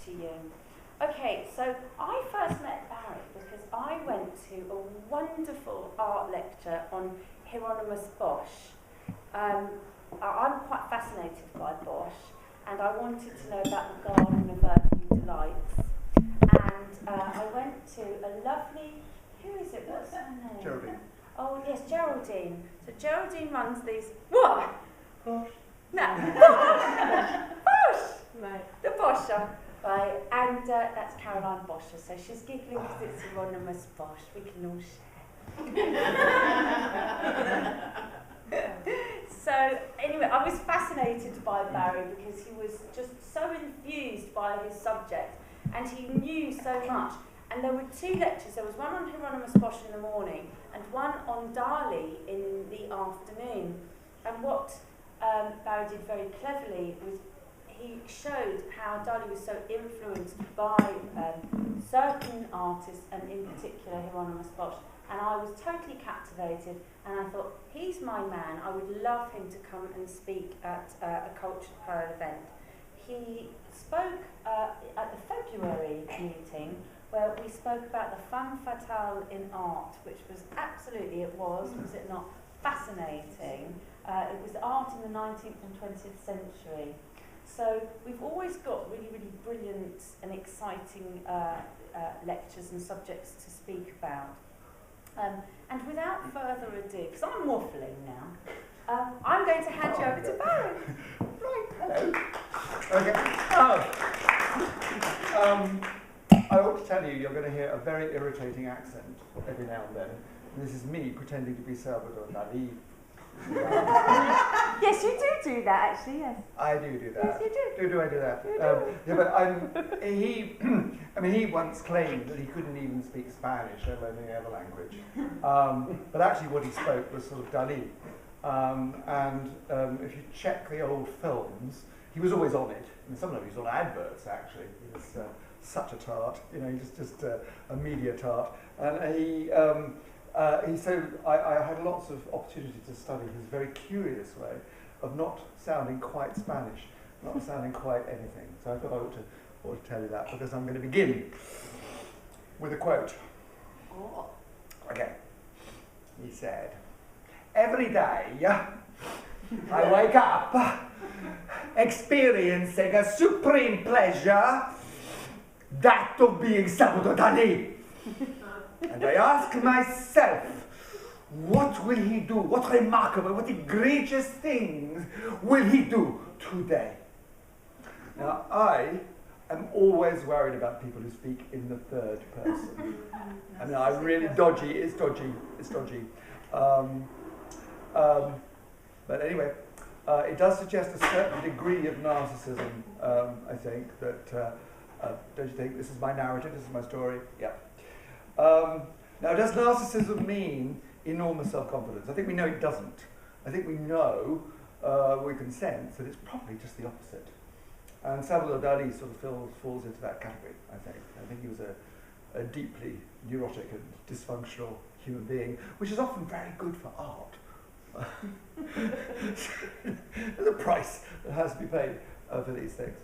to you. Okay, so I first met Barrie because I went to a wonderful art lecture on Hieronymus Bosch. I'm quite fascinated by Bosch, and I wanted to know about the Garden of Earthly Delights. And I went to a lovely, who is it? What's her name? Geraldine. Oh yes, Geraldine. So Geraldine runs these. What? Bosch. No. Bosch. Right. The Boscher. Right, and that's Caroline Boscher. So she's giggling because it's Hieronymus Bosch. We can all share. So anyway, I was fascinated by Barrie because he was just so enthused by his subject, and he knew so much. And there were two lectures. There was one on Hieronymus Bosch in the morning and one on Dali in the afternoon. And what Barrie did very cleverly was he showed how Dali was so influenced by certain artists, and in particular Hieronymus Bosch. And I was totally captivated, and I thought, he's my man. I would love him to come and speak at a Cultured Pearl event. He spoke at the February meeting, where we spoke about the femme fatale in art, which was absolutely, it was it not, fascinating. It was art in the 19th and 20th century. So we've always got really, really brilliant and exciting lectures and subjects to speak about. And without further ado, because I'm waffling now, I'm going to hand you over to Barrie. Right, hello. Okay. I ought to tell you, you're going to hear a very irritating accent every now and then. And this is me pretending to be Salvador Dali. Yes, you do that, actually, yes. I do that. Yes, you do. Do I do that? Yeah, but he once claimed that he couldn't even speak Spanish, let alone any other language. But actually what he spoke was sort of Dali. If you check the old films, he was always on it. And some of them he was on adverts, actually. He was such a tart, he's just a media tart. And I had lots of opportunity to study his very curious way of not sounding quite Spanish, not sounding quite anything. So I thought I ought to tell you that, because I'm going to begin with a quote. Okay. He said, "Every day I wake up experiencing a supreme pleasure, that of being Salvador Dali. And I ask myself, what will he do? What remarkable, what egregious things will he do today?" Now, I am always worried about people who speak in the third person. I mean, I really it's dodgy. But anyway, it does suggest a certain degree of narcissism, I think, that, don't you think? This is my narrative, this is my story. Yeah. Now, does narcissism mean enormous self-confidence? I think we know it doesn't. I think we know, we can sense that it's probably just the opposite. And Salvador Dali sort of falls into that category, I think. I think he was a deeply neurotic and dysfunctional human being, which is often very good for art. There's a price that has to be paid for these things.